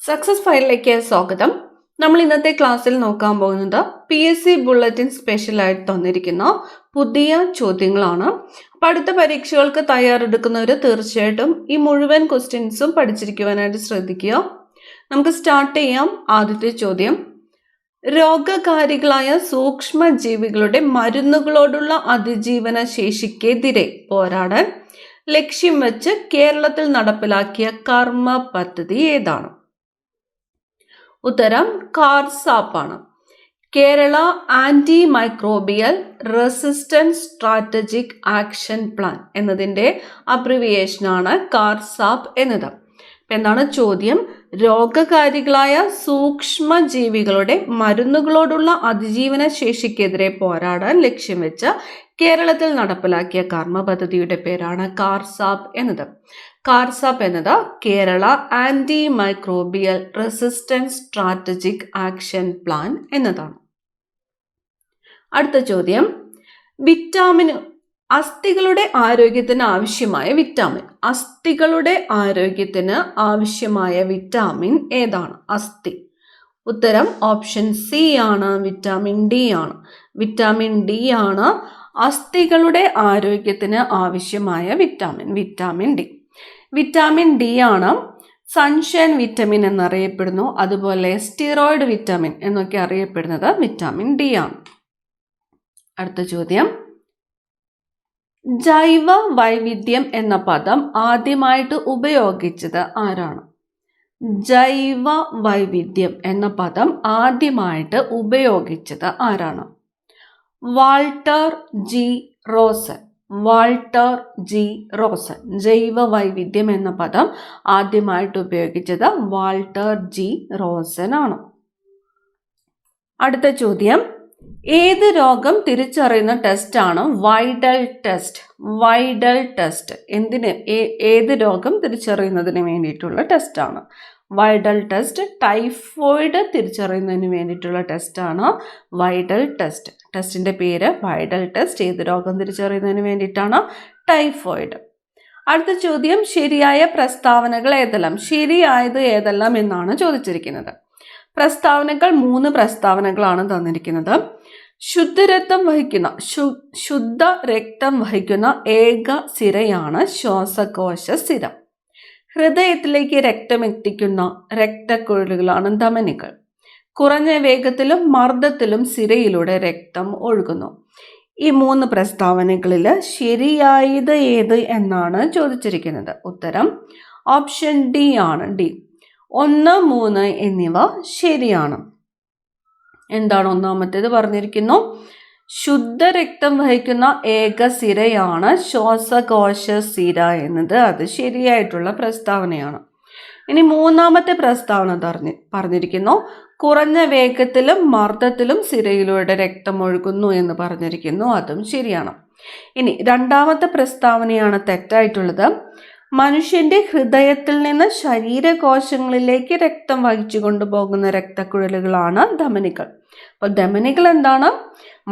Success ഫയലിലേക്ക് സ്വാഗതം. നമ്മൾ ഇന്നത്തെ ക്ലാസ്സിൽ നോക്കാൻ പോകുന്നത് PSC ബുള്ളറ്റിൻ സ്പെഷ്യലായിട്ട് തന്നിരിക്കുന്ന പുതിയ ചോദ്യങ്ങളാണ്. അപ്പം അടുത്ത പരീക്ഷകൾക്ക് തയ്യാറെടുക്കുന്നവർ തീർച്ചയായിട്ടും ഈ മുഴുവൻ ക്വസ്റ്റ്യൻസും പഠിച്ചിരിക്കുവാനായിട്ട് ശ്രദ്ധിക്കുക. നമുക്ക് സ്റ്റാർട്ട് ചെയ്യാം. ആദ്യത്തെ ചോദ്യം: രോഗകാരികളായ സൂക്ഷ്മജീവികളുടെ മരുന്നുകളോടുള്ള അതിജീവന ശേഷിക്കെതിരെ പോരാടാൻ ലക്ഷ്യം വെച്ച് കേരളത്തിൽ നടപ്പിലാക്കിയ കർമ്മ പദ്ധതി ഏതാണ്? ഉത്തരം കാർസാപ്പ് ആണ്. Kerala antimicrobial resistance strategic action plan എന്നതിൻ്റെ അബ്രിവിയേഷനാണ് കാർസാപ്പ് എന്നത്. എന്താണ് ചോദ്യം? രോഗകാരികളായ സൂക്ഷ്മജീവികളുടെ മരുന്നുകളോടുള്ള അതിജീവന ശേഷിക്കെതിരെ പോരാടാൻ ലക്ഷ്യം വെച്ച് കേരളത്തിൽ നടപ്പിലാക്കിയ കർമ്മ പദ്ധതിയുടെ പേരാണ് കാർസാപ്പ് എന്നത്. കാർസാപ്പ് എന്നത് Kerala antimicrobial resistance strategic action plan എന്നതാണ്. അടുത്ത ചോദ്യം: വിറ്റാമിൻ അസ്ഥികളുടെ ആരോഗ്യത്തിന് ആവശ്യമായ വിറ്റാമിൻ. അസ്ഥികളുടെ ആരോഗ്യത്തിന് ആവശ്യമായ വിറ്റാമിൻ ഏതാണ്? അസ്ഥി. ഉത്തരം ഓപ്ഷൻ സി ആണ്, വിറ്റാമിൻ ഡി ആണ്. വിറ്റാമിൻ ഡി ആണ് അസ്ഥികളുടെ ആരോഗ്യത്തിന് ആവശ്യമായ vitamin. Vitamin D. Vitamin D ആണ് സൺഷൈൻ വിറ്റമിൻ എന്നറിയപ്പെടുന്നു. അതുപോലെ സ്റ്റിറോയിഡ് വിറ്റാമിൻ എന്നൊക്കെ അറിയപ്പെടുന്നത് വിറ്റാമിൻ ഡി ആണ്. അടുത്ത ചോദ്യം: ജൈവ വൈവിധ്യം എന്ന പദം ആദ്യമായിട്ട് ഉപയോഗിച്ചത് ആരാണ്? ജൈവ വൈവിധ്യം എന്ന പദം ആദ്യമായിട്ട് ഉപയോഗിച്ചത് ആരാണ്? Walter G Rosan. Walter G Rosan. ജൈവ വൈവിധ്യം എന്ന പദം ആദ്യമായിട്ട് ഉപയോഗിച്ചത് വാൾട്ടർ ജി റോസൻ ആണ്. അടുത്ത ചോദ്യം: ഏത് രോഗം തിരിച്ചറിയുന്ന ടെസ്റ്റാണ് വൈഡൽ ടെസ്റ്റ്? വൈഡൽ ടെസ്റ്റ് ഏത് രോഗം തിരിച്ചറിയുന്നതിന് വേണ്ടിയിട്ടുള്ള ടെസ്റ്റാണ് വൈഡൽ ടെസ്റ്റ്? ടൈഫോയിഡ് തിരിച്ചറിയുന്നതിന് വേണ്ടിയിട്ടുള്ള ടെസ്റ്റാണ് വൈഡൽ ടെസ്റ്റ്. ടെസ്റ്റിൻ്റെ പേര് വൈഡൽ ടെസ്റ്റ്. ഏത് രോഗം തിരിച്ചറിയുന്നതിന് വേണ്ടിയിട്ടാണ്? ടൈഫോയിഡ്. അടുത്ത ചോദ്യം: ശരിയായ പ്രസ്താവനകൾ ഏതെല്ലാം? ശരിയായത് ഏതെല്ലാം എന്നാണ് ചോദിച്ചിരിക്കുന്നത്. പ്രസ്താവനകൾ 3 പ്രസ്താവനകളാണ് തന്നിരിക്കുന്നത്. ശുദ്ധരക്തം വഹിക്കുന്ന ഏക സിരയാണ് ശ്വാസകോശ സിര. ഹൃദയത്തിലേക്ക് രക്തം എത്തിക്കുന്ന രക്തക്കുഴലുകളാണ് ധമനികൾ. കുറഞ്ഞ വേഗത്തിലും മർദ്ദത്തിലും സിരയിലൂടെ രക്തം ഒഴുകുന്നു. ഈ 3 പ്രസ്താവനകളിൽ ശരിയായത് ഏത് എന്നാണ് ചോദിച്ചിരിക്കുന്നത്. ഉത്തരം ഓപ്ഷൻ ഡി ആണ്. ഡി. 1, 3 എന്നിവ ശരിയാണ്. എന്താണ് ഒന്നാമത്തേത്? പറഞ്ഞിരിക്കുന്നു ശുദ്ധരക്തം വഹിക്കുന്ന ഏക സിരയാണ് ശ്വാസകോശ സിര എന്നത്. അത് ശരിയായിട്ടുള്ള പ്രസ്താവനയാണ്. ഇനി 3ാമത്തെ പ്രസ്താവന പറഞ്ഞിരിക്കുന്നു കുറഞ്ഞ വേഗത്തിലും മർദ്ദത്തിലും സിരയിലൂടെ രക്തം ഒഴുകുന്നു എന്ന് പറഞ്ഞിരിക്കുന്നു. അതും ശരിയാണ്. ഇനി 2ാമത്തെ പ്രസ്താവനയാണ് തെറ്റായിട്ടുള്ളത്. മനുഷ്യന്റെ ഹൃദയത്തിൽ നിന്ന് ശരീരകോശങ്ങളിലേക്ക് രക്തം വഹിച്ചു കൊണ്ടുപോകുന്ന രക്തക്കുഴലുകളാണ് ധമനികൾ. അപ്പോൾ ധമനികൾ എന്താണ്?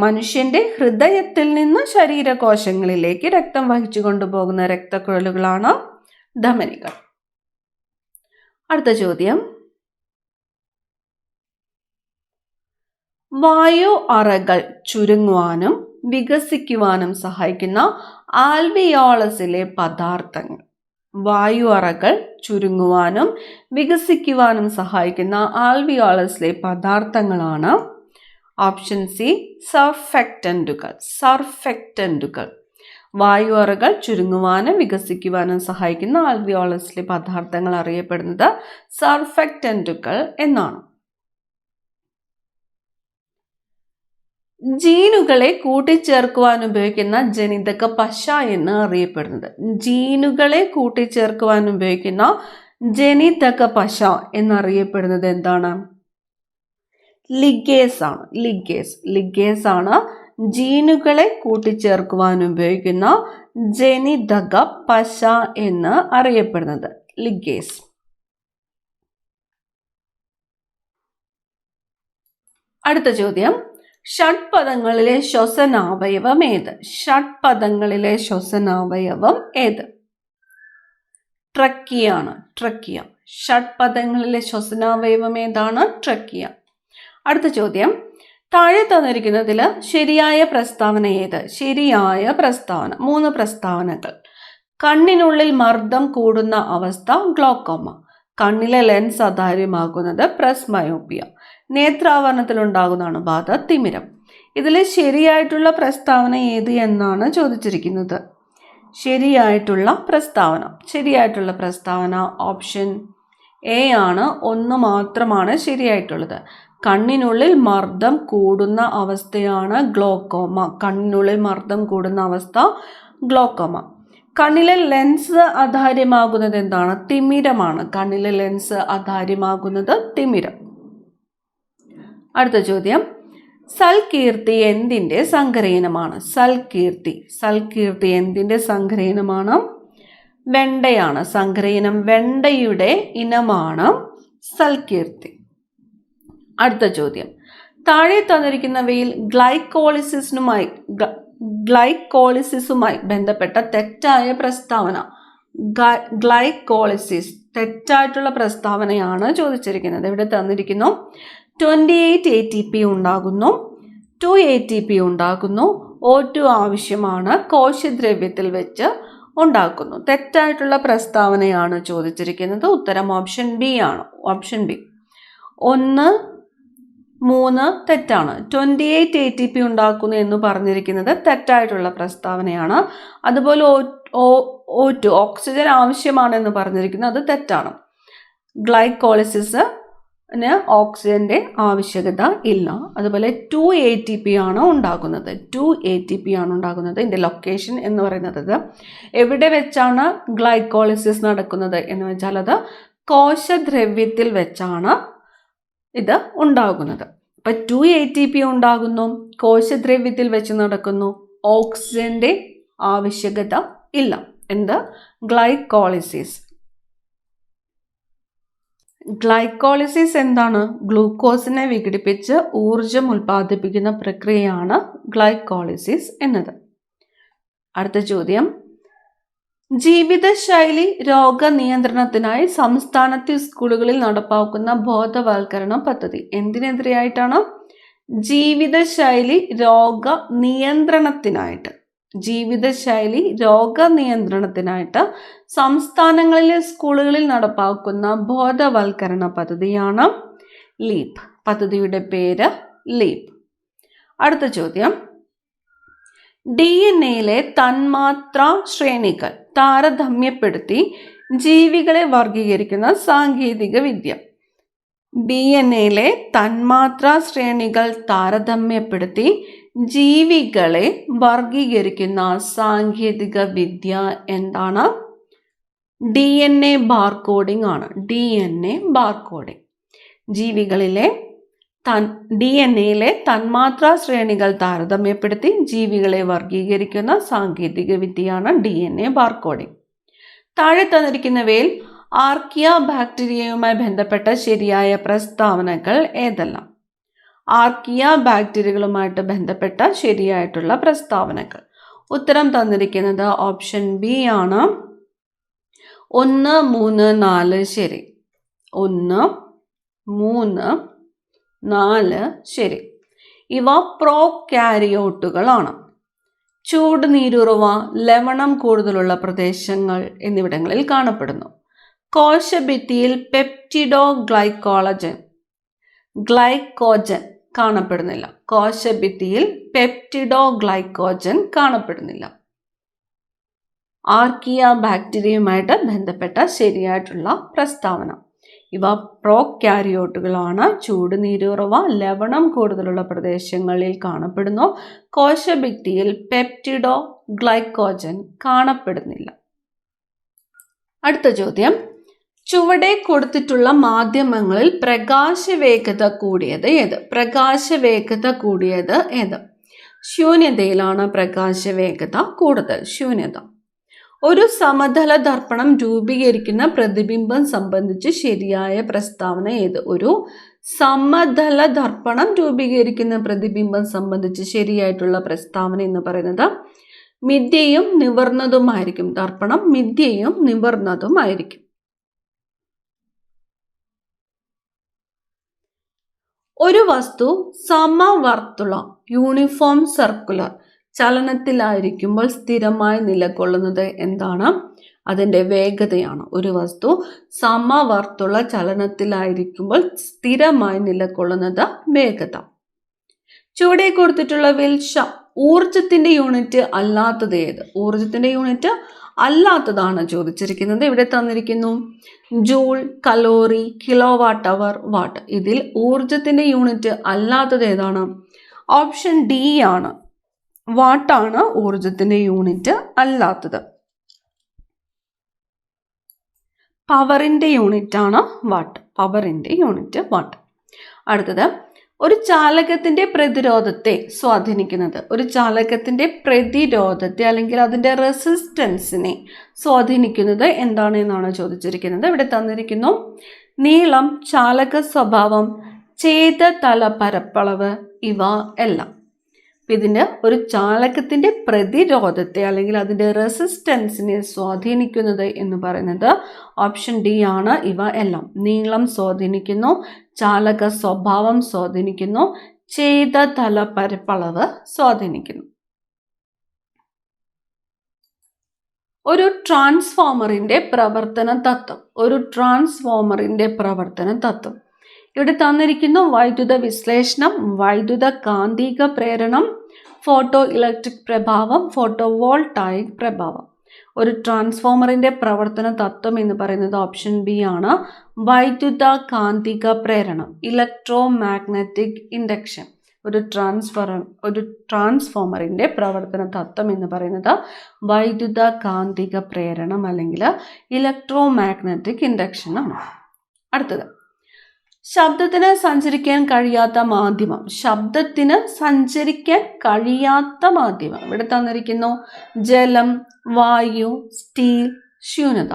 മനുഷ്യന്റെ ഹൃദയത്തിൽ നിന്ന് ശരീരകോശങ്ങളിലേക്ക് രക്തം വഹിച്ചു കൊണ്ടുപോകുന്ന രക്തക്കുഴലുകളാണ് ധമനികൾ. അടുത്ത ചോദ്യം: വായു അറകൾ ചുരുങ്ങുവാനും വികസിക്കുവാനും സഹായിക്കുന്ന ആൽവിയോളസിലെ പദാർത്ഥങ്ങൾ. വായു അറകൾ ചുരുങ്ങുവാനും വികസിക്കുവാനും സഹായിക്കുന്ന ആൽവിയോളസിലെ പദാർത്ഥങ്ങളാണ് ഓപ്ഷൻ സി സർഫെക്റ്റന്റുകൾ. സർഫെക്റ്റന്റുകൾ. വായു അറകൾ ചുരുങ്ങുവാനും വികസിക്കുവാനും സഹായിക്കുന്ന ആൽവിയോളസിലെ പദാർത്ഥങ്ങൾ അറിയപ്പെടുന്നത് സർഫെക്റ്റന്റുകൾ എന്നാണ്. ജീനുകളെ കൂട്ടിച്ചേർക്കുവാൻ ഉപയോഗിക്കുന്ന ജനിതക പശ എന്ന് അറിയപ്പെടുന്നത്. ജീനുകളെ കൂട്ടിച്ചേർക്കുവാൻ ഉപയോഗിക്കുന്ന ജനിതക പശ എന്നറിയപ്പെടുന്നത് എന്താണ്? ലിഗേസ് ആണ്. ലിഗേസ്. ലിഗേസ് ആണ് ജീനുകളെ കൂട്ടിച്ചേർക്കുവാൻ ഉപയോഗിക്കുന്ന ജനിതക പശ എന്ന് അറിയപ്പെടുന്നത്. ലിഗേസ്. അടുത്ത ചോദ്യം: ഷഡ്പദങ്ങളിലെ ശ്വസനാവയവം ഏത്? ഷഡ്പദങ്ങളിലെ ശ്വസനാവയവം ഏത്? ട്രക്കിയാണ്. ട്രക്കിയ. ഷഡ്പദങ്ങളിലെ ശ്വസനാവയവം ഏതാണ്? ട്രക്കിയ. അടുത്ത ചോദ്യം, താഴെ തന്നിരിക്കുന്നതിൽ ശരിയായ പ്രസ്താവന ഏത്? ശരിയായ പ്രസ്താവന 3 പ്രസ്താവനകൾ. കണ്ണിനുള്ളിൽ മർദ്ദം കൂടുന്ന അവസ്ഥ ഗ്ലോക്കോമ, കണ്ണിലെ ലെൻസ് അധാര്യമാകുന്നത് പ്രസ്മയോപ്പിയ, നേത്രാവരണത്തിലുണ്ടാകുന്ന അണുബാധ തിമിരം. ഇതിൽ ശരിയായിട്ടുള്ള പ്രസ്താവന ഏത് എന്നാണ് ചോദിച്ചിരിക്കുന്നത്. ശരിയായിട്ടുള്ള പ്രസ്താവന ഓപ്ഷൻ എ ആണ്. 1 മാത്രമാണ് ശരിയായിട്ടുള്ളത്. കണ്ണിനുള്ളിൽ മർദ്ദം കൂടുന്ന അവസ്ഥയാണ് ഗ്ലോക്കോമ. കണ്ണിനുള്ളിൽ മർദ്ദം കൂടുന്ന അവസ്ഥ ഗ്ലോക്കോമ. കണ്ണിലെ ലെൻസ് അധാര്യമാകുന്നത് എന്താണ്? തിമിരമാണ്. കണ്ണിലെ ലെൻസ് അധാര്യമാകുന്നത് തിമിരം. അടുത്ത ചോദ്യം, സൽകീർത്തി എന്തിൻ്റെ സങ്കരയിനമാണ്? സൽകീർത്തി എന്തിൻ്റെ സങ്കരയിനമാണ്? വെണ്ടയാണ്. സങ്കരയിനം വെണ്ടയുടെ ഇനമാണ് സൽകീർത്തി. അടുത്ത ചോദ്യം, താഴെ തന്നിരിക്കുന്നവയിൽ ഗ്ലൈക്കോളിസിസുമായി ബന്ധപ്പെട്ട തെറ്റായ പ്രസ്താവന. ഗ്ലൈക്കോളിസിസ് തെറ്റായിട്ടുള്ള പ്രസ്താവനയാണ് ചോദിച്ചിരിക്കുന്നത്. ഇവിടെ തന്നിരിക്കുന്നു 28 ATP ഉണ്ടാകുന്നു, 2 ATP ഉണ്ടാകുന്നു, O2 ആവശ്യമാണ്, കോശദ്രവ്യത്തിൽ വെച്ച് ഉണ്ടാക്കുന്നു. തെറ്റായിട്ടുള്ള പ്രസ്താവനയാണ് ചോദിച്ചിരിക്കുന്നത്. ഉത്തരം ഓപ്ഷൻ ബി ആണ്. ഓപ്ഷൻ ബി 1, 3 തെറ്റാണ്. 28 ATP ഉണ്ടാക്കുന്നു എന്ന് പറഞ്ഞിരിക്കുന്നത് തെറ്റായിട്ടുള്ള പ്രസ്താവനയാണ്. അതുപോലെ O2 ഓക്സിജൻ ആവശ്യമാണെന്ന് പറഞ്ഞിരിക്കുന്നത് അത് തെറ്റാണ്. ഗ്ലൈക്കോളിസിസിന് ഓക്സിജന്റെ ആവശ്യകത ഇല്ല. അതുപോലെ 2 ATP ആണ് ഉണ്ടാകുന്നത്. ഇതിൻ്റെ ലൊക്കേഷൻ എന്ന് പറയുന്നത് എവിടെ വെച്ചാണ് ഗ്ലൈക്കോളിസിസ് നടക്കുന്നത് എന്ന് വെച്ചാൽ അത് കോശദ്രവ്യത്തിൽ വെച്ചാണ് ഇത് ഉണ്ടാകുന്നത്. അപ്പം 2 ATP ഉണ്ടാകുന്നു, കോശദ്രവ്യത്തിൽ വെച്ച് നടക്കുന്നു, ഓക്സിജന്റെ ആവശ്യകത ഇല്ല. ഗ്ലൈക്കോളിസിസ് എന്താണ്? ഗ്ലൂക്കോസിനെ വിഘടിപ്പിച്ച് ഊർജം ഉൽപ്പാദിപ്പിക്കുന്ന പ്രക്രിയയാണ് ഗ്ലൈക്കോളിസിസ് എന്നത്. അടുത്ത ചോദ്യം, ജീവിതശൈലി രോഗനിയന്ത്രണത്തിനായി സംസ്ഥാനത്തെ സ്കൂളുകളിൽ നടപ്പാക്കുന്ന ബോധവൽക്കരണ പദ്ധതി എന്തിനെതിരെയായിട്ടാണ്? ജീവിതശൈലി രോഗനിയന്ത്രണത്തിനായിട്ട് സംസ്ഥാനങ്ങളിലെ സ്കൂളുകളിൽ നടപ്പാക്കുന്ന ബോധവൽക്കരണ പദ്ധതിയാണ് ലീപ്. പദ്ധതിയുടെ പേര് ലീപ്. അടുത്ത ചോദ്യം, DNA തന്മാത്രാ ശ്രേണികൾ താരതമ്യപ്പെടുത്തി ജീവികളെ വർഗീകരിക്കുന്ന സാങ്കേതിക വിദ്യ. DNA തന്മാത്രാ ശ്രേണികൾ താരതമ്യപ്പെടുത്തി ജീവികളെ വർഗീകരിക്കുന്ന സാങ്കേതിക വിദ്യ എന്താണ്? DNA ബാർകോഡിംഗ് ആണ്. DNA barcoding. ജീവികളിലെ DNA തന്മാത്രാ ശ്രേണികൾ താരതമ്യപ്പെടുത്തി ജീവികളെ വർഗീകരിക്കുന്ന സാങ്കേതിക വിദ്യയാണ് DNA ബാർകോഡിംഗ്. താഴെ തന്നിരിക്കുന്നവയിൽ ആർക്കിയ ബാക്ടീരിയയുമായി ബന്ധപ്പെട്ട ശരിയായ പ്രസ്താവനകൾ ഏതെല്ലാം? ആർക്കിയ ബാക്ടീരിയകളുമായിട്ട് ബന്ധപ്പെട്ട ശരിയായിട്ടുള്ള പ്രസ്താവനകൾ. ഉത്തരം തന്നിരിക്കുന്നത് ഓപ്ഷൻ ബി ആണ്. 1, 3, 4 ശരി. 1, 3, 4 ശരി. ഇവ പ്രോകാരിയോട്ടുകളാണ്. ചൂട്, നീരുറവ, ലവണം കൂടുതലുള്ള പ്രദേശങ്ങൾ എന്നിവിടങ്ങളിൽ കാണപ്പെടുന്നു. കോശഭിത്തിയിൽ ഗ്ലൈക്കോജൻ കാണപ്പെടുന്നില്ല. കോശഭിത്തിയിൽ പെപ്റ്റിഡോഗ്ലൈക്കോജൻ കാണപ്പെടുന്നില്ല. ആർക്കിയ ബാക്ടീരിയയുമായിട്ട് ബന്ധപ്പെട്ട ശരിയായിട്ടുള്ള പ്രസ്താവന. ഇവ പ്രോകാരിയോട്ടുകളാണ്. ചൂട്, നീരുറവ, ലവണം കൂടുതലുള്ള പ്രദേശങ്ങളിൽ കാണപ്പെടുന്നു. കോശഭിത്തിയിൽ പെപ്റ്റിഡോഗ്ലൈക്കോജൻ കാണപ്പെടുന്നില്ല. അടുത്ത ചോദ്യം, ചുവടെ കൊടുത്തിട്ടുള്ള മാധ്യമങ്ങളിൽ പ്രകാശവേഗത കൂടിയത് ഏത്? ശൂന്യതയിലാണ് പ്രകാശവേഗത കൂടുതൽ. ശൂന്യത. ഒരു സമതല ദർപ്പണം രൂപീകരിക്കുന്ന പ്രതിബിംബം സംബന്ധിച്ച് ശരിയായ പ്രസ്താവന ഏത്? ഒരു സമതല ദർപ്പണം രൂപീകരിക്കുന്ന പ്രതിബിംബം സംബന്ധിച്ച് ശരിയായിട്ടുള്ള പ്രസ്താവന എന്ന് പറയുന്നത് മിഥ്യയും നിവർന്നതുമായിരിക്കും. ദർപ്പണം മിഥ്യയും നിവർന്നതുമായിരിക്കും. ഒരു വസ്തു സമവർത്തുള യൂണിഫോം സർക്കുലർ ചലനത്തിലായിരിക്കുമ്പോൾ സ്ഥിരമായി നിലകൊള്ളുന്നത് എന്താണ്? അതിൻ്റെ വേഗതയാണ്. ഒരു വസ്തു സമവർത്തുള ചലനത്തിലായിരിക്കുമ്പോൾ സ്ഥിരമായി നിലകൊള്ളുന്നത് വേഗത. ചുവടെ കൊടുത്തിട്ടുള്ളവയിൽ ഊർജത്തിന്റെ യൂണിറ്റ് അല്ലാത്തത് ഏത്? ഊർജത്തിന്റെ യൂണിറ്റ് അല്ലാത്തതാണ് ചോദിച്ചിരിക്കുന്നത്. ഇവിടെ തന്നിരിക്കുന്നു joule, calorie, kilowatt hour, watt. ഇതിൽ ഊർജത്തിന്റെ യൂണിറ്റ് അല്ലാത്തത് ഏതാണ്? ഓപ്ഷൻ ഡി ആണ്. വാട്ടാണ് ഊർജത്തിന്റെ യൂണിറ്റ് അല്ലാത്തത്. പവറിന്റെ യൂണിറ്റ് ആണ് വാട്ട്. പവറിന്റെ യൂണിറ്റ് വാട്ട്. അടുത്തത്, ഒരു ചാലകത്തിന്റെ പ്രതിരോധത്തെ സ്വാധീനിക്കുന്നത്, ഒരു ചാലകത്തിന്റെ പ്രതിരോധത്തെ അല്ലെങ്കിൽ അതിന്റെ റെസിസ്റ്റൻസിനെ സ്വാധീനിക്കുന്നത് എന്താണെന്നാണ് ചോദിച്ചിരിക്കുന്നത്. ഇവിടെ തന്നിരിക്കുന്നു നീളം, ചാലക സ്വഭാവം, ഛേദ തല പരപ്പളവ്, ഇവ എല്ലാം. ഇതിന് ഒരു ചാലകത്തിന്റെ പ്രതിരോധത്തെ അല്ലെങ്കിൽ അതിന്റെ റെസിസ്റ്റൻസിനെ സ്വാധീനിക്കുന്നത് എന്ന് പറയുന്നത് ഓപ്ഷൻ ഡി ആണ്. ഇവ എല്ലാം. നീളം സ്വാധീനിക്കുന്നു, ചാലക സ്വഭാവം സ്വാധീനിക്കുന്നു, ഛേദ തല പരപ്പളവ് സ്വാധീനിക്കുന്നു. ഒരു ട്രാൻസ്ഫോമറിന്റെ പ്രവർത്തന തത്വം. ഒരു ട്രാൻസ്ഫോമറിന്റെ പ്രവർത്തന തത്വം. ഇവിടെ തന്നിരിക്കുന്നു വൈദ്യുത വിശ്ലേഷണം, വൈദ്യുത കാന്തിക പ്രേരണം, ഫോട്ടോ ഇലക്ട്രിക് പ്രഭാവം, ഫോട്ടോ വോൾട്ടായിക് പ്രഭാവം. ഒരു ട്രാൻസ്ഫോമറിന്റെ പ്രവർത്തന തത്വം എന്ന് പറയുന്നത് ഓപ്ഷൻ ബി ആണ്. വൈദ്യുത കാന്തിക പ്രേരണം, ഇലക്ട്രോ മാഗ്നറ്റിക് ഇൻഡക്ഷൻ. ഒരു ട്രാൻസ്ഫോമറിന്റെ പ്രവർത്തന തത്വം എന്ന് പറയുന്നത് വൈദ്യുത കാന്തിക പ്രേരണം അല്ലെങ്കിൽ ഇലക്ട്രോ മാഗ്നറ്റിക് ഇൻഡക്ഷൻ ആണ്. അടുത്തത്, ശബ്ദത്തിന് സഞ്ചരിക്കാൻ കഴിയാത്ത മാധ്യമം. ശബ്ദത്തിന് സഞ്ചരിക്കാൻ കഴിയാത്ത മാധ്യമം. ഇവിടെ തന്നിരിക്കുന്നു ജലം, വായു, സ്റ്റീൽ, ശൂന്യത.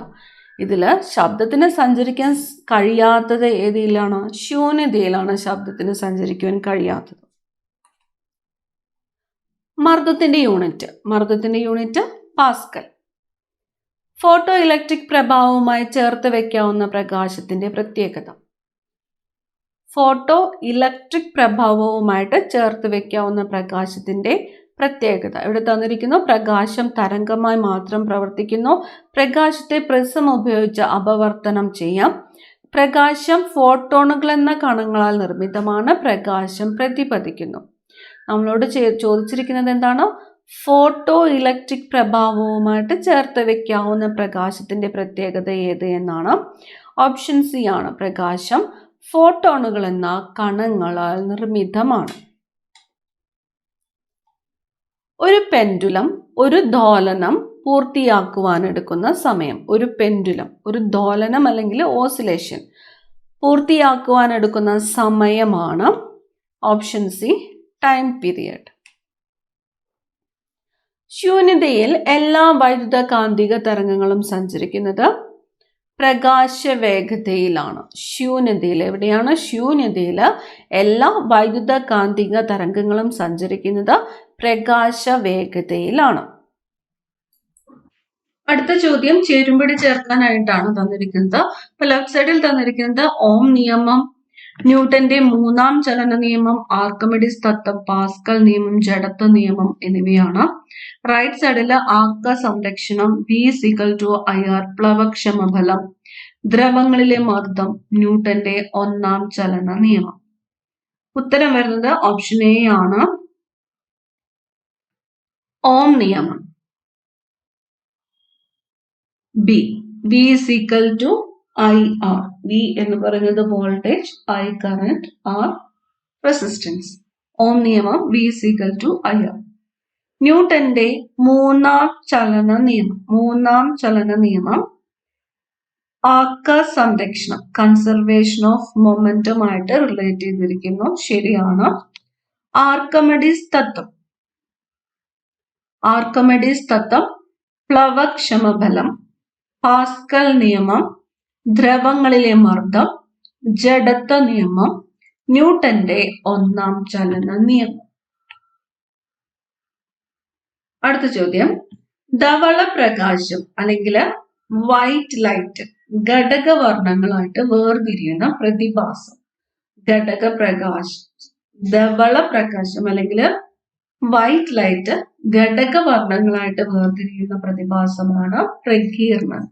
ഇതില് ശബ്ദത്തിന് സഞ്ചരിക്കാൻ കഴിയാത്തത് ഏതിലാണ്? ശൂന്യതയിലാണ് ശബ്ദത്തിന് സഞ്ചരിക്കുവാൻ കഴിയാത്തത്. മർദ്ദത്തിന്റെ യൂണിറ്റ്. മർദ്ദത്തിന്റെ യൂണിറ്റ് പാസ്കൽ. ഫോട്ടോ ഇലക്ട്രിക് പ്രഭാവവുമായി ചേർത്ത് വെക്കാവുന്ന പ്രകാശത്തിന്റെ പ്രത്യേകത. ഫോട്ടോ ഇലക്ട്രിക് പ്രഭാവവുമായിട്ട് ചേർത്ത് വെക്കാവുന്ന പ്രകാശത്തിന്റെ പ്രത്യേകത. ഇവിടെ തന്നിരിക്കുന്നു പ്രകാശം തരംഗമായി മാത്രം പ്രവർത്തിക്കുന്നു. പ്രകാശത്തെ പ്രിസം ഉപയോഗിച്ച് അപവർത്തനം ചെയ്യാം. പ്രകാശം ഫോട്ടോണുകൾ എന്ന കണങ്ങളാൽ നിർമ്മിതമാണ്. പ്രകാശം പ്രതിപതിക്കുന്നു. നമ്മളോട് ചോദിച്ചിരിക്കുന്നത് എന്താണ്? ഫോട്ടോ ഇലക്ട്രിക് പ്രഭാവവുമായിട്ട് ചേർത്ത് വെക്കാവുന്ന പ്രകാശത്തിന്റെ പ്രത്യേകത ഏത് എന്നാണ്. ഓപ്ഷൻ സി ആണ്. പ്രകാശം ഫോട്ടോണുകൾ എന്ന കണങ്ങളാൽ നിർമ്മിതമാണ്. ഒരു പെൻഡുലം ഒരു ദോലനം പൂർത്തിയാക്കുവാൻ എടുക്കുന്ന സമയം. ഒരു പെൻഡുലം ഒരു ദോലനം അല്ലെങ്കിൽ ഓസിലേഷൻ പൂർത്തിയാക്കുവാൻ എടുക്കുന്ന സമയമാണ് ഓപ്ഷൻ സി ടൈം പീരിയഡ്. ശൂന്യതയിൽ എല്ലാ വൈദ്യുത കാന്തിക തരംഗങ്ങളും സഞ്ചരിക്കുന്നത് പ്രകാശവേഗതയിലാണ്. ശൂന്യതയിൽ എവിടെയാണ്? ശൂന്യതയിൽ എല്ലാ വൈദ്യുത കാന്തിക തരംഗങ്ങളും സഞ്ചരിക്കുന്നത് പ്രകാശവേഗതയിലാണ്. അടുത്ത ചോദ്യം ചേരുംപടി ചേർക്കാനായിട്ടാണ് തന്നിരിക്കുന്നത്. അപ്പൊ ലെഫ്റ്റ് സൈഡിൽ തന്നിരിക്കുന്നത് ഓം നിയമം, ന്യൂട്ടന്റെ മൂന്നാം ചലന നിയമം, ആർക്കിമിഡീസ് തത്വം, പാസ്കൽ നിയമം, ജഡത്വ നിയമം എന്നിവയാണ്. റൈറ്റ് സൈഡിൽ ആക്ക സംരക്ഷണം, V=IR, പ്ലവക്ഷമ ഫലം, ദ്രവങ്ങളിലെ മർദ്ദം, ന്യൂട്ടന്റെ ഒന്നാം ചലന നിയമം. ഉത്തരം വരുന്നത് ഓപ്ഷൻ എ ആണ്. ഓം നിയമം. B, V=IR. V എന്ന് പറയുന്നത് voltage, I current, R resistance. Ohm നിയമം V=IR. ന്യൂട്ടന്റെ മൂന്നാം ചലന നിയമം ആക്ക സംരക്ഷണം, കൺസർവേഷൻ ഓഫ് മൊമെന്റം ആയിട്ട് റിലേറ്റ് ചെയ്തിരിക്കുന്നു. ശരിയാണ്. ആർക്കിമിഡീസ് തത്വം പ്ലവക്ഷമ ഫലം, പാസ്കൽ നിയമം, ദ്രവങ്ങളിലെ മർദ്ദം, ജഡത്വ നിയമം, ന്യൂട്ടന്റെ ഒന്നാം ചലന നിയമം. അടുത്ത ചോദ്യം, ധവള പ്രകാശം അല്ലെങ്കിൽ വൈറ്റ് ലൈറ്റ് ഘടകവർണ്ണങ്ങളായിട്ട് വേർതിരിയുന്ന പ്രതിഭാസം. ഘടകപ്രകാശം, ധവള പ്രകാശം അല്ലെങ്കിൽ വൈറ്റ് ലൈറ്റ് ഘടകവർണ്ണങ്ങളായിട്ട് വേർതിരിയുന്ന പ്രതിഭാസമാണ് പ്രകീർണനം.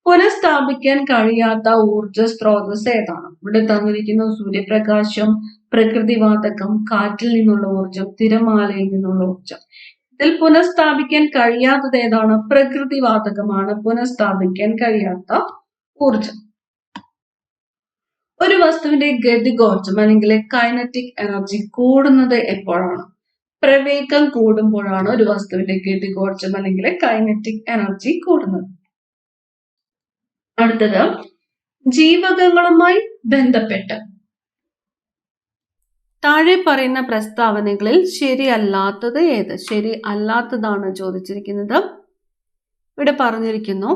പുനഃസ്ഥാപിക്കാൻ കഴിയാത്ത ഊർജ സ്രോതസ് ഏതാണ്? ഇവിടെ തന്നിരിക്കുന്ന സൂര്യപ്രകാശം, പ്രകൃതിവാതകം, കാറ്റിൽ നിന്നുള്ള ഊർജം, തിരമാലയിൽ നിന്നുള്ള ഊർജം. ഇതിൽ പുനഃസ്ഥാപിക്കാൻ കഴിയാത്തത് ഏതാണ്? പ്രകൃതിവാതകമാണ് പുനഃസ്ഥാപിക്കാൻ കഴിയാത്ത ഊർജം. ഒരു വസ്തുവിന്റെ ഗതികോർജം അല്ലെങ്കിൽ കൈനറ്റിക് എനർജി കൂടുന്നത് എപ്പോഴാണ്? പ്രവേഗം കൂടുമ്പോഴാണ് ഒരു വസ്തുവിന്റെ ഗതികോർജം അല്ലെങ്കിൽ കൈനറ്റിക് എനർജി കൂടുന്നത്. അടുത്തത് ജീവകങ്ങളുമായി ബന്ധപ്പെട്ട് താഴെ പറയുന്ന പ്രസ്താവനകളിൽ ശരിയല്ലാത്തത് ഏത്? ശരി അല്ലാത്തതാണ് ചോദിച്ചിരിക്കുന്നത്. ഇവിടെ പറഞ്ഞിരിക്കുന്നു,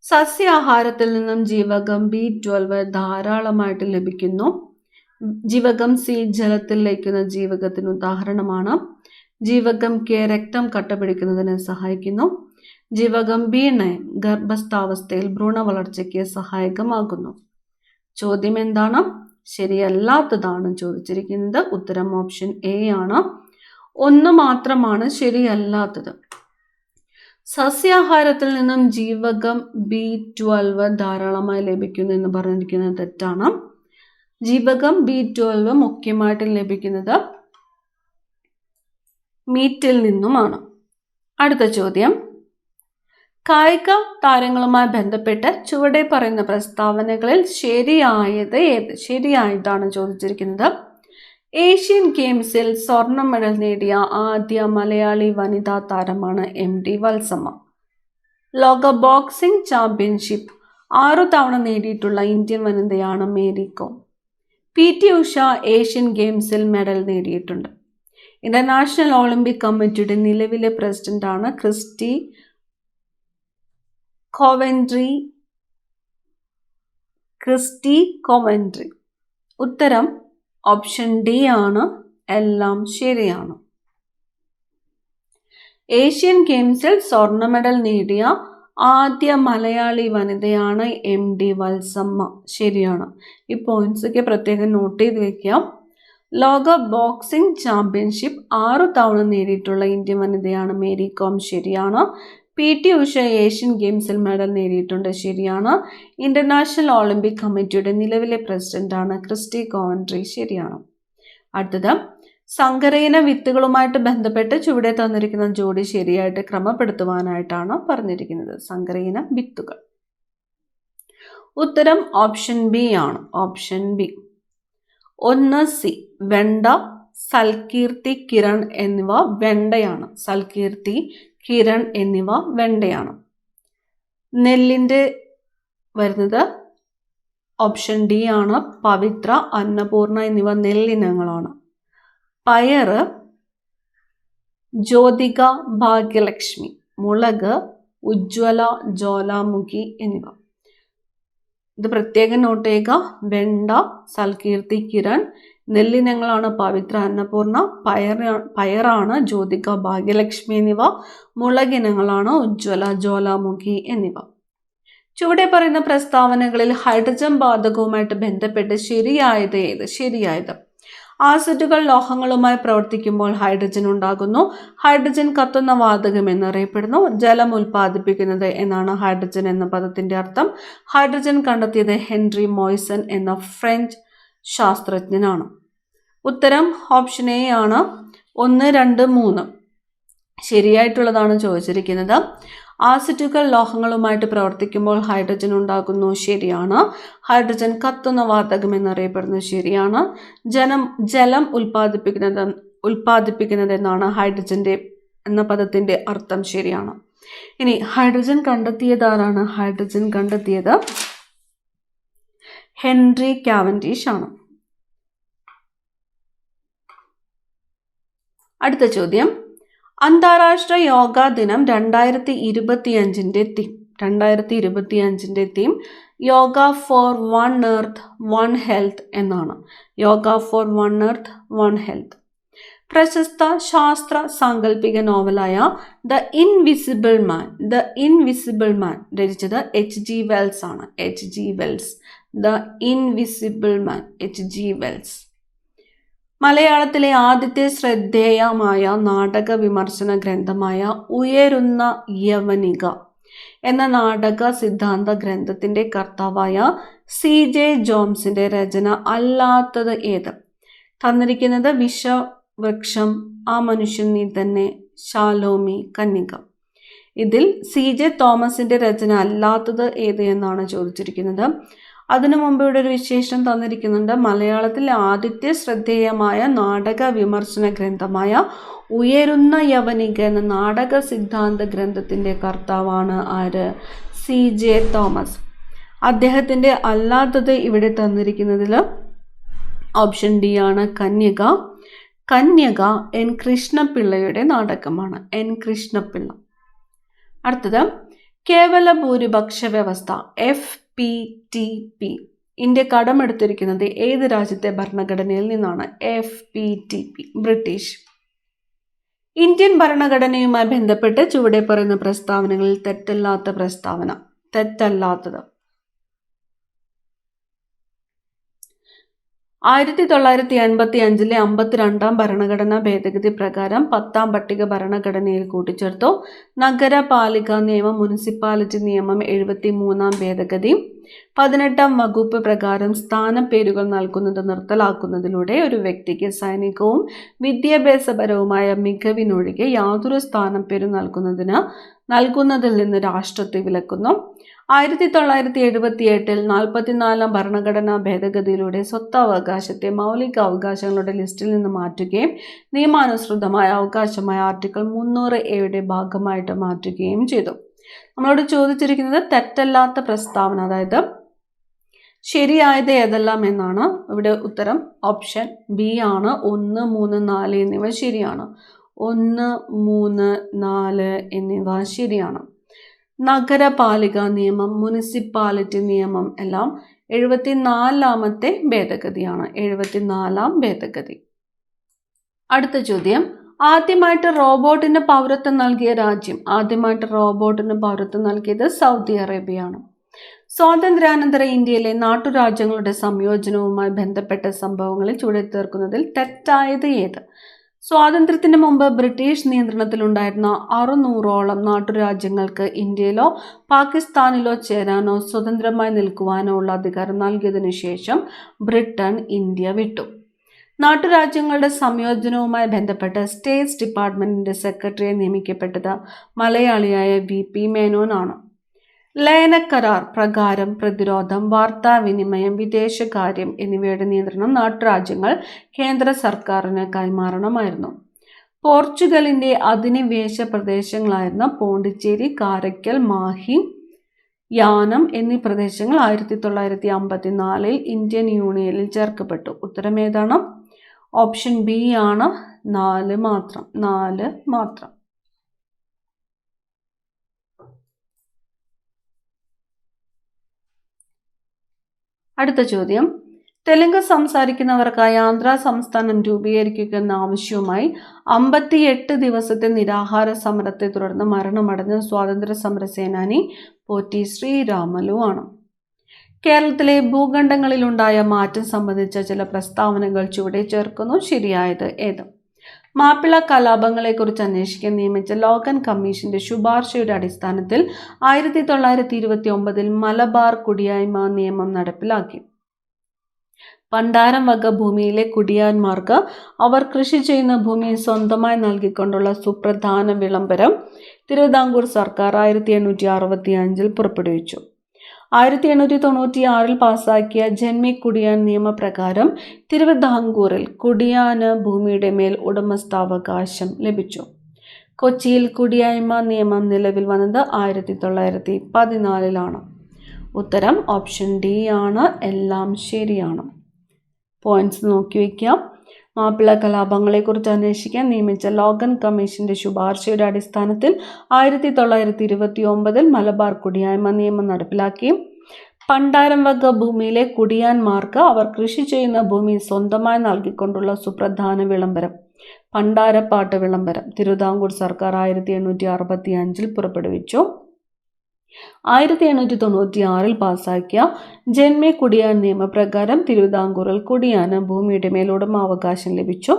സസ്യാഹാരത്തിൽ നിന്നും ജീവകം B12 ധാരാളമായിട്ട് ലഭിക്കുന്നു. ജീവകം C ജലത്തിൽ ലയിക്കുന്ന ജീവകത്തിന് ഉദാഹരണമാണ്. ജീവകം K രക്തം കട്ടപിടിക്കുന്നതിന് സഹായിക്കുന്നു. ജീവകം B9 ഗർഭസ്ഥാവസ്ഥയിൽ ഭ്രൂണ വളർച്ചയ്ക്ക് സഹായകമാകുന്നു. ചോദ്യം എന്താണ്? ശരിയല്ലാത്തതാണ് ചോദിച്ചിരിക്കുന്നത്. ഉത്തരം ഓപ്ഷൻ എ ആണ്. ഒന്ന് മാത്രമാണ് ശരിയല്ലാത്തത്. സസ്യാഹാരത്തിൽ നിന്നും ജീവകം B12 ധാരാളമായി ലഭിക്കുന്നു എന്ന് പറഞ്ഞിരിക്കുന്നത് തെറ്റാണ്. ജീവകം B12 മുഖ്യമായിട്ട് ലഭിക്കുന്നത് മീറ്റിൽ നിന്നുമാണ്. അടുത്ത ചോദ്യം, കായിക താരങ്ങളുമായി ബന്ധപ്പെട്ട് ചുവടെ പറയുന്ന പ്രസ്താവനകളിൽ ശരിയായത് ഏത്? ശരിയായതാണ് ചോദിച്ചിരിക്കുന്നത്. ഏഷ്യൻ ഗെയിംസിൽ സ്വർണ്ണ മെഡൽ നേടിയ ആദ്യ മലയാളി വനിതാ താരമാണ് MD വത്സമ്മ. ലോക ബോക്സിംഗ് ചാമ്പ്യൻഷിപ്പ് 6 തവണ നേടിയിട്ടുള്ള ഇന്ത്യൻ വനിതയാണ് Mary com. PT Usha Asian ഗെയിംസിൽ മെഡൽ നേടിയിട്ടുണ്ട്. ഇന്റർനാഷണൽ ഒളിമ്പിക് കമ്മിറ്റിയുടെ നിലവിലെ പ്രസിഡന്റാണ് ക്രിസ്റ്റി കോവൻട്രി. ഉത്തരം ഓപ്ഷൻ ഡി ആണ്. എല്ലാം ശരിയാണ്. ഏഷ്യൻ ഗെയിംസിൽ സ്വർണ്ണ മെഡൽ നേടിയ ആദ്യ മലയാളി വനിതയാണ് MD വത്സമ്മ. ശരിയാണ്. ഈ പോയിന്റ്സ് ഒക്കെ പ്രത്യേകം നോട്ട് ചെയ്ത് വെക്കാം. ലോക ബോക്സിംഗ് ചാമ്പ്യൻഷിപ്പ് 6 തവണ നേടിയിട്ടുള്ള ഇന്ത്യൻ വനിതയാണ് മേരി കോം. ശരിയാണ്. PT ഉഷ ഏഷ്യൻ ഗെയിംസിൽ മെഡൽ നേടിയിട്ടുണ്ട്. ശരിയാണ്. ഇന്റർനാഷണൽ ഒളിമ്പിക് കമ്മിറ്റിയുടെ നിലവിലെ പ്രസിഡന്റാണ് ക്രിസ്റ്റി കോവൻട്രി. ശരിയാണ്. അടുത്തത്, സങ്കരയിന വിത്തുകളുമായിട്ട് ബന്ധപ്പെട്ട് ചുവടെ തന്നിരിക്കുന്ന ജോഡി ശരിയായിട്ട് ക്രമപ്പെടുത്തുവാനായിട്ടാണ് പറഞ്ഞിരിക്കുന്നത്. സങ്കരയിന വിത്തുകൾ. ഉത്തരം ഓപ്ഷൻ ബി ആണ്. Option B. 1 സി, വെണ്ട, സൽകീർത്തി, കിരൺ എന്നിവ വെണ്ടയാണ്. സൽകീർത്തി, കിരൺ എന്നിവ വെണ്ടയാണ്. നെല്ലിൻ്റെ വരുന്നത് ഓപ്ഷൻ ഡി ആണ്. പവിത്ര, അന്നപൂർണ എന്നിവ നെല്ലിനങ്ങളാണ്. പയറ്, ജ്യോതിക, ഭാഗ്യലക്ഷ്മി. മുളക്, ഉജ്ജ്വല, ജ്വാലാമുഖി എന്നിവ. ഇത് പ്രത്യേകം നോട്ട് ചെയ്യുക. വെണ്ട, സൽകീർത്തി, കിരൺ. നെല്ലിനങ്ങളാണ് പവിത്ര, അന്നപൂർണ. പയറാണ് ജ്യോതിക, ഭാഗ്യലക്ഷ്മി എന്നിവ. മുളകിനങ്ങളാണ് ഉജ്ജ്വല, ജ്വാലാമുഖി എന്നിവ. ചുവടെ പറയുന്ന പ്രസ്താവനകളിൽ ഹൈഡ്രജൻ വാതകവുമായിട്ട് ബന്ധപ്പെട്ട് ശരിയായത് ഏത്? ശരിയായത്, ആസിഡുകൾ ലോഹങ്ങളുമായി പ്രവർത്തിക്കുമ്പോൾ ഹൈഡ്രജൻ ഉണ്ടാകുന്നു. ഹൈഡ്രജൻ കത്തുന്ന വാതകം എന്നറിയപ്പെടുന്നു. ജലം ഉൽപ്പാദിപ്പിക്കുന്നത് എന്നാണ് ഹൈഡ്രജൻ എന്ന പദത്തിന്റെ അർത്ഥം. ഹൈഡ്രജൻ കണ്ടെത്തിയത് ഹെൻറി മോയ്സൺ എന്ന ഫ്രഞ്ച് ശാസ്ത്രജ്ഞനാണ്. ഉത്തരം ഓപ്ഷൻ എ ആണ്. 1, 2, 3 ശരിയായിട്ടുള്ളതാണ് ചോദിച്ചിരിക്കുന്നത്. ആസിഡുകൾ ലോഹങ്ങളുമായിട്ട് പ്രവർത്തിക്കുമ്പോൾ ഹൈഡ്രജൻ ഉണ്ടാകുന്നു. ശരിയാണ്. ഹൈഡ്രജൻ കത്തുന്ന വാതകം എന്നറിയപ്പെടുന്നു. ശരിയാണ്. ജലം ഉൽപ്പാദിപ്പിക്കുന്നത് എന്നാണ് ഹൈഡ്രജന്റെ എന്ന പദത്തിന്റെ അർത്ഥം. ശരിയാണ്. ഇനി ഹൈഡ്രജൻ കണ്ടെത്തിയതാരാണ്? ഹൈഡ്രജൻ കണ്ടെത്തിയത് ഹെൻറി കാവൻഡിഷ് ആണ്. അടുത്ത ചോദ്യം, അന്താരാഷ്ട്ര യോഗാ ദിനം 2025 theme yoga for one earth one health എന്നാണ്. Yoga for one earth one health. പ്രശസ്ത ശാസ്ത്ര സാങ്കല്പിക നോവലായ ദ ഇൻവിസിബിൾ മാൻ രചിച്ചത് H.G. വെൽസ് ആണ്. H.G. Wells the invisible man, H.G. Wells. മലയാളത്തിലെ ആദ്യത്തെ ശ്രദ്ധേയമായ നാടക വിമർശന ഗ്രന്ഥമായ ഉയരുന്ന യവനിക എന്ന നാടക സിദ്ധാന്ത ഗ്രന്ഥത്തിന്റെ കർത്താവായ C.J. ജോൺസിന്റെ രചന അല്ലാത്തത് ഏത്? തന്നിരിക്കുന്നത് വിഷവൃക്ഷം, ആ മനുഷ്യൻ നീ തന്നെ, ശാലോമി, കന്യക. ഇതിൽ C.J. തോമസിന്റെ രചന അല്ലാത്തത് ഏത് എന്നാണ് ചോദിച്ചിരിക്കുന്നത്. അതിനു മുമ്പ് ഇവിടെ ഒരു വിശേഷം തന്നിരിക്കുന്നുണ്ട്. മലയാളത്തിലെ ആദ്യത്തെ ശ്രദ്ധേയമായ നാടക വിമർശന ഗ്രന്ഥമായ ഉയരുന്ന യവനിക എന്ന നാടക സിദ്ധാന്ത ഗ്രന്ഥത്തിന്റെ കർത്താവാണ് ആര്? C.J. തോമസ്. അദ്ദേഹത്തിന്റെ അല്ലാത്തത് ഇവിടെ തന്നിരിക്കുന്നതിൽ ഓപ്ഷൻ ഡി ആണ്, കന്യക. കന്യക N. കൃഷ്ണപിള്ളയുടെ നാടകമാണ്, N. കൃഷ്ണപിള്ള. അടുത്തത്, കേവല ഭൂരിപക്ഷ വ്യവസ്ഥ FPTP ഇന്ത്യ കടമെടുത്തിരിക്കുന്നത് ഏത് രാജ്യത്തെ ഭരണഘടനയിൽ നിന്നാണ്? FPTP, British. ഇന്ത്യൻ ഭരണഘടനയുമായി ബന്ധപ്പെട്ട് ചുവടെ പറയുന്ന പ്രസ്താവനകളിൽ തെറ്റല്ലാത്ത പ്രസ്താവന. തെറ്റല്ലാത്തത്: 1985 52-ാം ഭരണഘടനാ ഭേദഗതി പ്രകാരം 10-ാം പട്ടിക ഭരണഘടനയിൽ കൂട്ടിച്ചേർത്തു. നഗരപാലിക നിയമം, മുനിസിപ്പാലിറ്റി നിയമം 73-ാം ഭേദഗതി 18-ാം വകുപ്പ് പ്രകാരം സ്ഥാനപ്പേരുകൾ നൽകുന്നത് നിർത്തലാക്കുന്നതിലൂടെ ഒരു വ്യക്തിക്ക് സൈനികവും വിദ്യാഭ്യാസപരവുമായ മികവിനൊഴികെ യാതൊരു സ്ഥാനപ്പേരും നൽകുന്നതിൽ നിന്ന് രാഷ്ട്രത്തെ വിലക്കുന്നു. 1978 44-ാം ഭരണഘടനാ ഭേദഗതിയിലൂടെ സ്വത്തവകാശത്തെ മൗലിക അവകാശങ്ങളുടെ ലിസ്റ്റിൽ നിന്ന് മാറ്റുകയും നിയമാനുസൃതമായ അവകാശമായ ആർട്ടിക്കിൾ 300A ഭാഗമായിട്ട് മാറ്റുകയും ചെയ്തു. നമ്മളോട് ചോദിച്ചിരിക്കുന്നത് തെറ്റല്ലാത്ത പ്രസ്താവന, അതായത് ശരിയായത് ഏതെല്ലാം എന്നാണ്. ഇവിടെ ഉത്തരം ഓപ്ഷൻ ബി ആണ്. 1, 3, 4 എന്നിവ ശരിയാണ്. 1, 3, 4 എന്നിവ ശരിയാണ്. നഗരപാലിക നിയമം, മുനിസിപ്പാലിറ്റി നിയമം എല്ലാം 74-ാമത്തെ ഭേദഗതിയാണ്, 74-ാം ഭേദഗതി. അടുത്ത ചോദ്യം, ആദ്യമായിട്ട് റോബോട്ടിന് പൗരത്വം നൽകിയ രാജ്യം? ആദ്യമായിട്ട് റോബോട്ടിന് പൗരത്വം നൽകിയത് സൗദി അറേബ്യയാണ്. സ്വാതന്ത്ര്യാനന്തര ഇന്ത്യയിലെ നാട്ടുരാജ്യങ്ങളുടെ സംയോജനവുമായി ബന്ധപ്പെട്ട സംഭവങ്ങളിൽ ചുവടെ ചേർക്കുന്നതിൽ തെറ്റായത് ഏത്? സ്വാതന്ത്ര്യത്തിന് മുമ്പ് ബ്രിട്ടീഷ് നിയന്ത്രണത്തിലുണ്ടായിരുന്ന 600ഓളം നാട്ടുരാജ്യങ്ങൾക്ക് ഇന്ത്യയിലോ പാകിസ്ഥാനിലോ ചേരാനോ സ്വതന്ത്രമായി നിൽക്കുവാനോ ഉള്ള അധികാരം നൽകിയതിനു ശേഷം ബ്രിട്ടൻ ഇന്ത്യ വിട്ടു. നാട്ടുരാജ്യങ്ങളുടെ സംയോജനവുമായി ബന്ധപ്പെട്ട് സ്റ്റേറ്റ് ഡിപ്പാർട്ട്മെന്റിന്റെ സെക്രട്ടറിയെ നിയമിക്കപ്പെട്ടത് മലയാളിയായ VP മേനോനാണ്. ലയനക്കരാർ പ്രകാരം പ്രതിരോധം, വാർത്താവിനിമയം, വിദേശകാര്യം എന്നിവയുടെ നിയന്ത്രണം നാട്ടുരാജ്യങ്ങൾ കേന്ദ്ര സർക്കാരിന് കൈമാറണമായിരുന്നു. പോർച്ചുഗലിന്റെ അധിനിവേശ പ്രദേശങ്ങളായിരുന്ന പോണ്ടിച്ചേരി, കാരയ്ക്കൽ, മാഹി, യാനം എന്നീ പ്രദേശങ്ങൾ 1954 ഇന്ത്യൻ യൂണിയനിൽ ചേർക്കപ്പെട്ടു. ഉത്തരം ഏതാണ്? ഓപ്ഷൻ ബി ആണ്, 4 മാത്രം. 4 മാത്രം. അടുത്ത ചോദ്യം, തെലുങ്ക് സംസാരിക്കുന്നവർക്കായി ആന്ധ്ര സംസ്ഥാനം രൂപീകരിക്കുക എന്ന ആവശ്യവുമായി 58 ദിവസത്തെ നിരാഹാര സമരത്തെ തുടർന്ന് മരണമടഞ്ഞ സ്വാതന്ത്ര്യ സമര സേനാനി പോറ്റി ശ്രീരാമലു ആണ്. കേരളത്തിലെ ഭൂഖണ്ഡങ്ങളിലുണ്ടായ മാറ്റം സംബന്ധിച്ച ചില പ്രസ്താവനകൾ ചുവടെ ചേർക്കുന്നു. ശരിയായത് ഏത്? മാപ്പിള കലാപങ്ങളെക്കുറിച്ച് അന്വേഷിക്കാൻ നിയമിച്ച ലോഗൻ കമ്മീഷന്റെ ശുപാർശയുടെ അടിസ്ഥാനത്തിൽ 1929 മലബാർ കുടിയായ്മ നിയമം നടപ്പിലാക്കി. പണ്ടാരം വക ഭൂമിയിലെ കുടിയാന്മാർക്ക് അവർ കൃഷി ചെയ്യുന്ന ഭൂമി സ്വന്തമായി നൽകിക്കൊണ്ടുള്ള സുപ്രധാന വിളംബരം തിരുവിതാംകൂർ സർക്കാർ 1865 പുറപ്പെടുവിച്ചു. 1896 പാസാക്കിയ ജന്മി കുടിയാൻ നിയമപ്രകാരം തിരുവിതാംകൂറിൽ കുടിയാന് ഭൂമിയുടെ മേൽ ഉടമസ്ഥാവകാശം ലഭിച്ചു. കൊച്ചിയിൽ കുടിയായ്മ നിയമം നിലവിൽ വന്നത് 1914 ഉത്തരം ഓപ്ഷൻ ഡി ആണ്. എല്ലാം ശരിയാണ്. പോയിന്റ്സ് നോക്കി വയ്ക്കാം. മാപ്പിള കലാപങ്ങളെക്കുറിച്ച് അന്വേഷിക്കാൻ നിയമിച്ച ലോഗൻ കമ്മീഷന്റെ ശുപാർശയുടെ അടിസ്ഥാനത്തിൽ 1929 മലബാർ കുടിയായ്മ നിയമം നടപ്പിലാക്കി. പണ്ടാരം വക ഭൂമിയിലെ കുടിയാന്മാർക്ക് അവർ കൃഷി ചെയ്യുന്ന ഭൂമി സ്വന്തമായി നൽകിക്കൊണ്ടുള്ള സുപ്രധാന വിളംബരം പണ്ടാരപ്പാട്ട് വിളംബരം തിരുവിതാംകൂർ സർക്കാർ 1865 പുറപ്പെടുവിച്ചു. 1896 പാസാക്കിയ ജന്മി കുടിയാൻ നിയമപ്രകാരം തിരുവിതാംകൂറിൽ കുടിയാന് ഭൂമിയുടെ മേലുടമാവകാശം ലഭിച്ചു.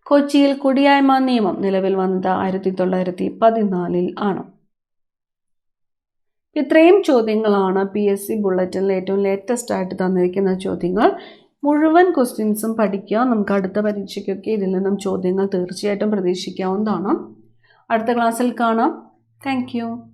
കൊച്ചിയിൽ കുടിയായ്മ നിയമം നിലവിൽ വന്നത് 1914 ആണ്. ഇത്രയും ചോദ്യങ്ങളാണ് PSC ബുള്ളറ്റിനിൽ ഏറ്റവും ലേറ്റസ്റ്റ് ആയിട്ട് തന്നിരിക്കുന്ന ചോദ്യങ്ങൾ. മുഴുവൻ ക്വസ്റ്റ്യൻസും പഠിക്കുക. നമുക്ക് അടുത്ത പരീക്ഷയ്ക്കൊക്കെ ഇതിൽ നിന്നും ചോദ്യങ്ങൾ തീർച്ചയായിട്ടും പ്രതീക്ഷിക്കാവുന്നതാണ്. അടുത്ത ക്ലാസ്സിൽ കാണാം. താങ്ക്